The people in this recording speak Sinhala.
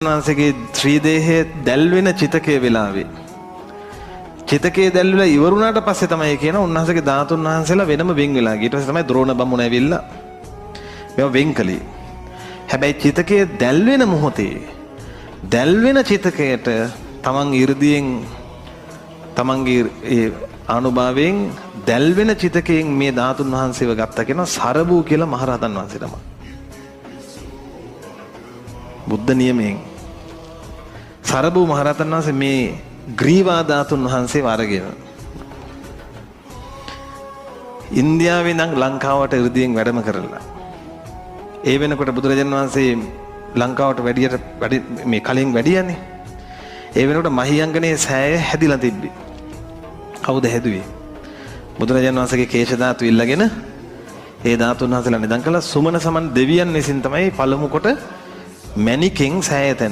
වහන්සේගේ ශ්‍රී දේහයේ දැල්වෙන චිතකයේ වෙලාවේ චිතකයේ දැල්විලා ඉවරුණාට පස්සේ තමයි කියන උන්වහන්සේගේ ධාතුන් වහන්සේලා වෙනම වෙන් වෙලා ගියා. ඊට පස්සේ තමයි ද්‍රෝණ බමුණ ඇවිල්ලා මේව වෙන් කළේ. හැබැයි චිතකයේ දැල්වෙන මොහොතේ දැල්වෙන චිතකයට තමන් 이르දියෙන් තමන්ගේ ඒ අනුභවයෙන් දැල්වෙන චිතකයෙන් මේ ධාතුන් වහන්සේව ගත්තා කියනවා සරබූ කියලා මහරහතන් වහන්සේ තමයි. බුද්ධ නියමයෙන් සරබූ මහරහතන් වහන්සේ මේ ග්‍රීවා ධාතුන් වහන්සේ වරගෙන ඉන්දියාවේ ඉඳන් ලංකාවට 이르දියෙන් වැඩම කරලා ඒ වෙනකොට බුදුරජාණන් වහන්සේ ලංකාවට වැඩි මේ කලින් වැඩියන්නේ. ඒ වෙනකොට මහියංගනේ සෑය හැදිලා තිබ්බේ. කවුද හැදුවේ? බුදුරජාණන් වහන්සේගේ කේශ ධාතු ඉල්ලගෙන ඒ ධාතුන් වහන්සේලා නිදන් කළා. සුමන සමන් දෙවියන් විසින් තමයි පළමු කොට මැණිකෙන් සෑය තැන